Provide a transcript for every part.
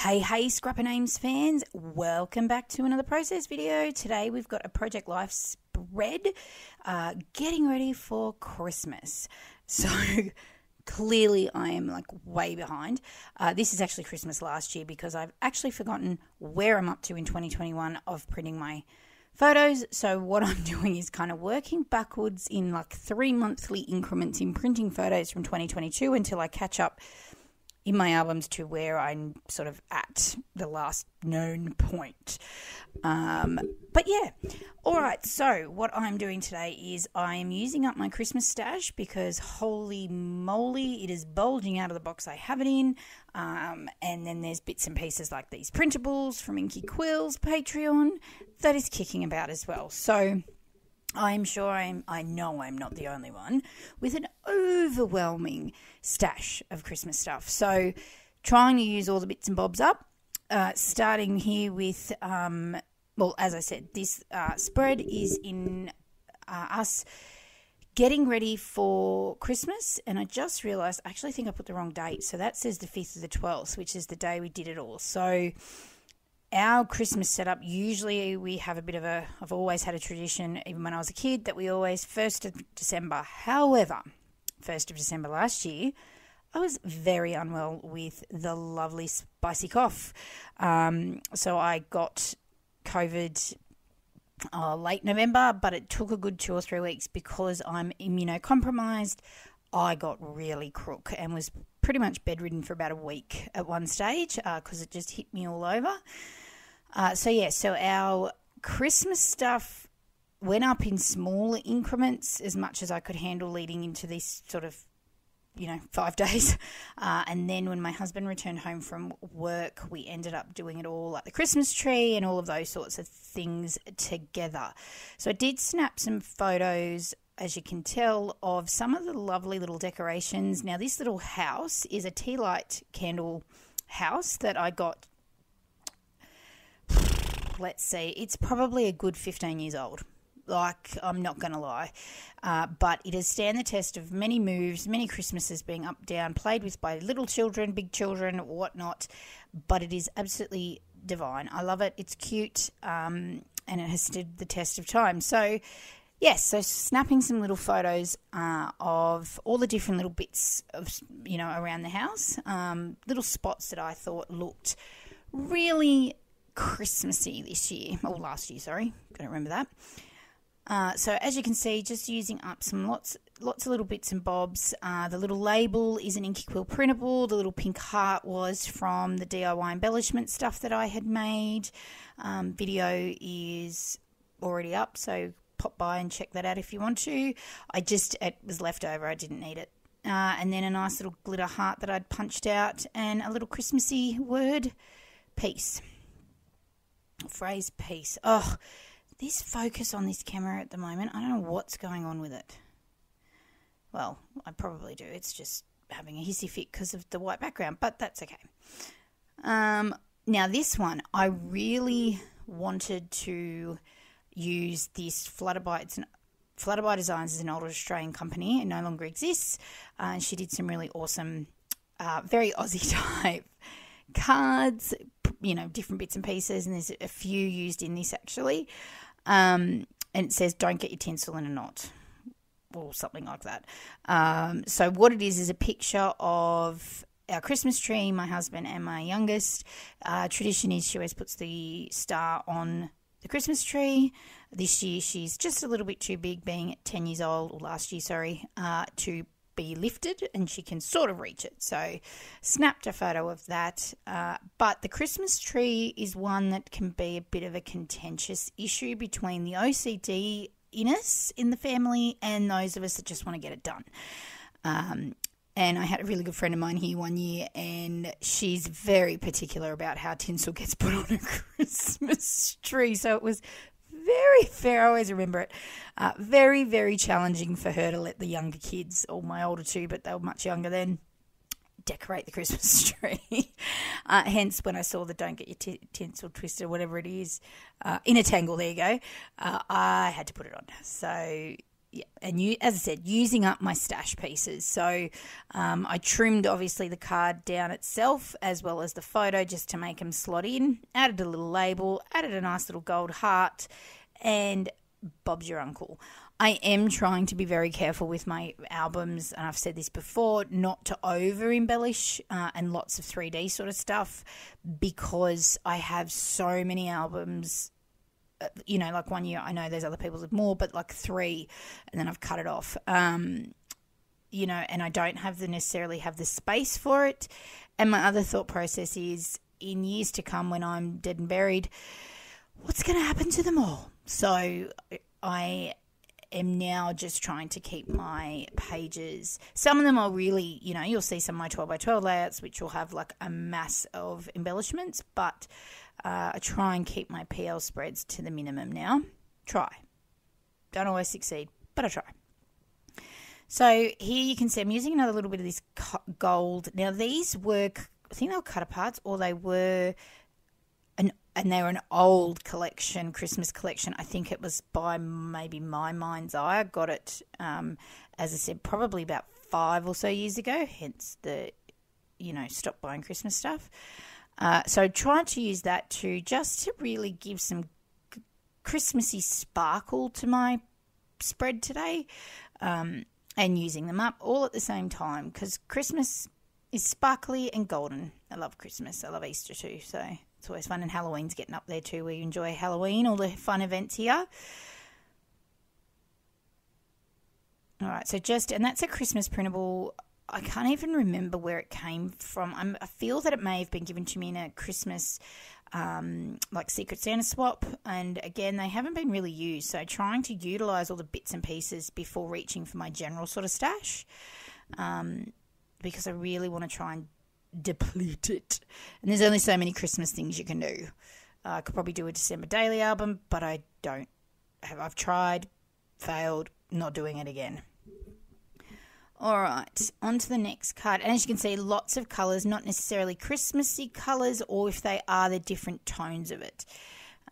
Hey, Scrapper Names fans, welcome back to another process video. Today we've got a Project Life spread, getting ready for Christmas. So clearly I am like way behind. This is actually Christmas last year because I've actually forgotten where I'm up to in 2021 of printing my photos. So what I'm doing is kind of working backwards in like 3 monthly increments in printing photos from 2022 until I catch up in my albums to where I'm sort of at the last known point. But yeah, all right, so what I'm doing today is I'm using up my Christmas stash because holy moly, it is bulging out of the box I have it in. And then there's bits and pieces like these printables from Inky Quill's Patreon that is kicking about as well. So I know I'm not the only one with an overwhelming stash of Christmas stuff. So trying to use all the bits and bobs up, starting here with, as I said, this spread is in us getting ready for Christmas. And I just realised, I actually think I put the wrong date. So that says the 5th of the 12th, which is the day we did it all. So our Christmas setup, usually we have a bit of I've always had a tradition, even when I was a kid, that we always 1st of December. However, 1st of December last year, I was very unwell with the lovely spicy cough. So I got COVID late November, but it took a good 2 or 3 weeks because I'm immunocompromised. I got really crook and was pretty much bedridden for about a week at one stage because it just hit me all over. So our Christmas stuff went up in smaller increments as much as I could handle leading into this sort of, 5 days. And then when my husband returned home from work, we ended up doing it all like the Christmas tree and all of those sorts of things together. So I did snap some photos, as you can tell, of some of the lovely little decorations. Now, this little house is a tea light candle house that I got, let's see, it's probably a good 15 years old. Like, I'm not going to lie. But it has stand the test of many moves, many Christmases being up, down, played with by little children, big children, whatnot. But it is absolutely divine. I love it. It's cute, and it has stood the test of time. So yes, so snapping some little photos of all the different little bits of, around the house, little spots that I thought looked really Christmassy this year, or last year, sorry, don't remember that. So as you can see, just using up some lots of little bits and bobs. The little label is an Inky Quill printable. The little pink heart was from the DIY embellishment stuff that I had made. Video is already up, so pop by and check that out if you want to. It was left over, I didn't need it. And then a nice little glitter heart that I'd punched out and a little Christmassy word piece. Phrase piece. Oh, this focus on this camera at the moment, I don't know what's going on with it. Well, I probably do. It's just having a hissy fit because of the white background, but that's okay. Now this one, I really wanted to use this Flutterby. Flutterby Designs is an older Australian company. It no longer exists. She did some really awesome, very Aussie type cards, different bits and pieces, and there's a few used in this actually. And it says, "Don't get your tinsel in a knot," or something like that. So what it is a picture of our Christmas tree, my husband and my youngest. Tradition is she always puts the star on the Christmas tree. This year she's just a little bit too big, being 10 years old, or last year, sorry, to be lifted, and she can sort of reach it. So snapped a photo of that. But the Christmas tree is one that can be a bit of a contentious issue between the OCD in us in the family and those of us that just want to get it done. And I had a really good friend of mine here one year, and she's very particular about how tinsel gets put on a Christmas tree. So it was very fair. I always remember it. Very, very challenging for her to let the younger kids, or my older two, but they were much younger then, decorate the Christmas tree. Hence, when I saw the "Don't get your tinsel twisted," whatever it is, in a tangle, there you go, I had to put it on. So yeah, and as I said, using up my stash pieces. So I trimmed obviously the card down itself as well as the photo just to make them slot in. Added a little label, added a nice little gold heart, and Bob's your uncle. I am trying to be very careful with my albums, and I've said this before, not to over embellish and lots of 3D sort of stuff, because I have so many albums. You know, like one year, I know there's other people with more, but like 3, and then I've cut it off. You know, and I don't necessarily have the space for it. And my other thought process is, in years to come when I'm dead and buried, what's going to happen to them all? So I am now just trying to keep my pages. Some of them are really, you know, you'll see some of my 12 by 12 layouts, which will have like a mass of embellishments, but I try and keep my PL spreads to the minimum now. Try. Don't always succeed, but I try. So here you can see I'm using another little bit of this gold. Now these were, I think they were cut aparts, or they were, and they were an old collection, Christmas collection. I think it was by maybe My Mind's Eye. I got it, as I said, probably about 5 or so years ago, hence the, you know, stop buying Christmas stuff. So trying to use that just to really give some Christmassy sparkle to my spread today, and using them up all at the same time, because Christmas is sparkly and golden. I love Christmas. I love Easter too, so it's always fun, and Halloween's getting up there too. We enjoy Halloween, all the fun events here. All right, so and that's a Christmas printable. I can't even remember where it came from. I feel that it may have been given to me in a Christmas, like Secret Santa swap. And again, they haven't been really used. So trying to utilize all the bits and pieces before reaching for my general sort of stash, because I really want to try and deplete it. And there's only so many Christmas things you can do. I could probably do a December daily album, but I don't have. I've tried, failed, not doing it again. All right, on to the next card. And as you can see, lots of colours, not necessarily Christmassy colours, or if they are, they're different tones of it.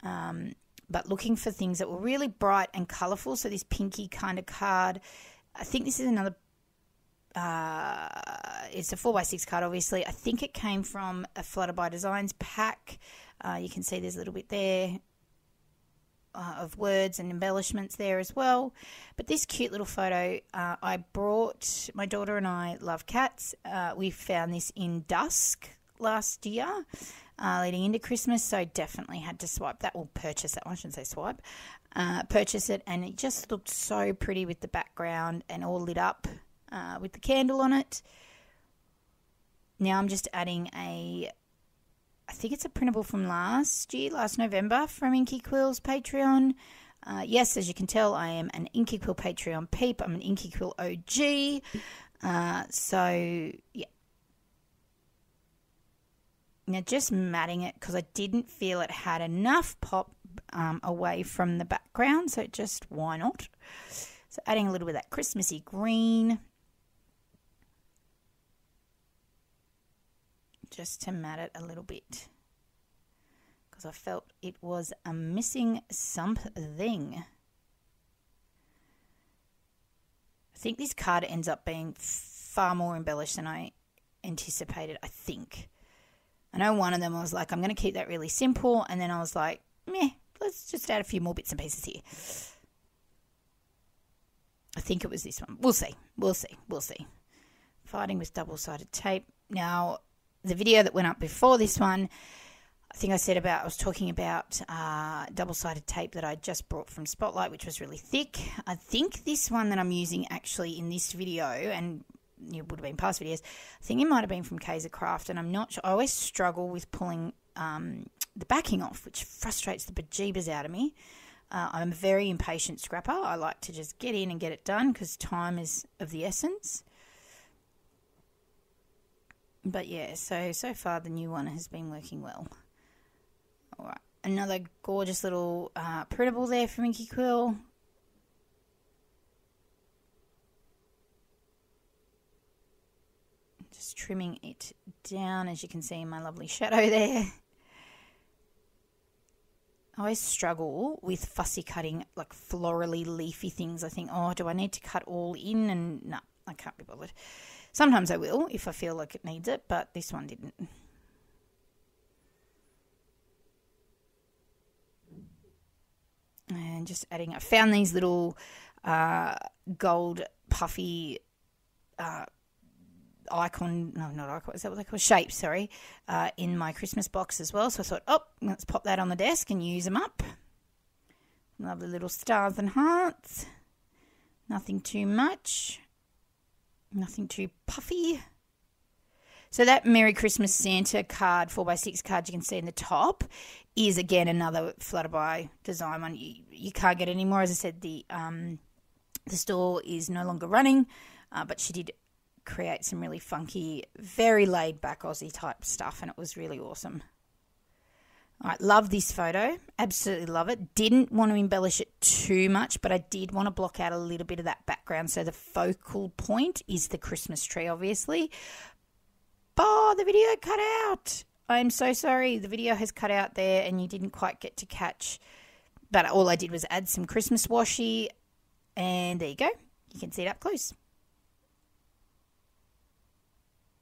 But looking for things that were really bright and colourful. So this pinky kind of card. I think this is another, it's a 4x6 card, obviously. I think it came from a Flutter by Designs pack. You can see there's a little bit there of words and embellishments there as well. But this cute little photo, I brought, my daughter and I love cats. We found this in dusk last year, leading into Christmas, so definitely had to swipe that, or purchase that one, I shouldn't say swipe. Purchase it, and it just looked so pretty with the background and all lit up with the candle on it. Now I'm just adding I think it's a printable from last November, from Inky Quill's Patreon. Yes, as you can tell, I am an Inky Quill Patreon peep. I'm an Inky Quill OG. So, yeah. Now, just matting it because I didn't feel it had enough pop away from the background. So, just why not? So, adding a little bit of that Christmassy green. Just to mat it a little bit, because I felt it was missing something. I think this card ends up being far more embellished than I anticipated, I think. I know one of them I was like, I'm going to keep that really simple, and then I was like, meh, let's just add a few more bits and pieces here. I think it was this one. We'll see. Fighting with double-sided tape. Now, the video that went up before this one, I think I was talking about double-sided tape that I just brought from Spotlight, which was really thick. I think this one that I'm using actually in this video, and it would have been past videos, I think it might have been from Kaiser Craft, and I'm not sure. I always struggle with pulling the backing off, which frustrates the bejeebers out of me. I'm a very impatient scrapper. I like to just get in and get it done because time is of the essence. But yeah, so far the new one has been working well. All right, another gorgeous little printable there from Inky Quill. Just trimming it down, as you can see in my lovely shadow there. I always struggle with fussy cutting, like florally leafy things. I think, oh, do I need to cut all in? And no, I can't be bothered. Sometimes I will if I feel like it needs it, but this one didn't. And just adding, I found these little gold puffy icon, no, not icon, is that what they call shapes, sorry, in my Christmas box as well. So I thought, oh, let's pop that on the desk and use them up. Lovely little stars and hearts. Nothing too much. Nothing too puffy. So that Merry Christmas Santa card, 4x6 card you can see in the top, is again another Flutterby design one. You can't get any more. As I said, the store is no longer running, but she did create some really funky, very laid back Aussie type stuff, and it was really awesome. All right, love this photo. Absolutely love it. Didn't want to embellish it too much, but I did want to block out a little bit of that background. So the focal point is the Christmas tree, obviously. Oh, the video cut out. I'm so sorry. The video has cut out there and you didn't quite get to catch. But all I did was add some Christmas washi, and there you go. You can see it up close.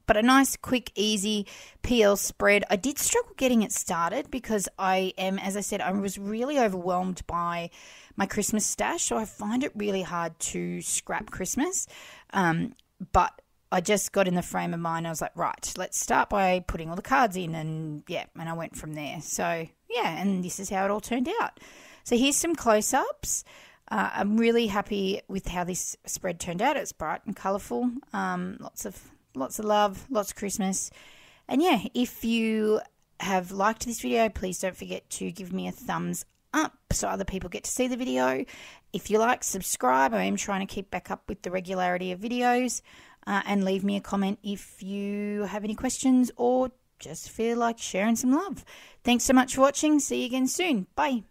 But a nice, quick, easy PL spread. I did struggle getting it started because I am, as I said, I was really overwhelmed by my Christmas stash. So I find it really hard to scrap Christmas. But I just got in the frame of mind. I was like, right, let's start by putting all the cards in. And yeah, and I went from there. So yeah, and this is how it all turned out. So here's some close-ups. I'm really happy with how this spread turned out. It's bright and colourful. Lots of love, lots of Christmas. And yeah, if you have liked this video, please don't forget to give me a thumbs up so other people get to see the video. If you like, subscribe. I am trying to keep back up with the regularity of videos. And leave me a comment if you have any questions or just feel like sharing some love. Thanks so much for watching. See you again soon. Bye.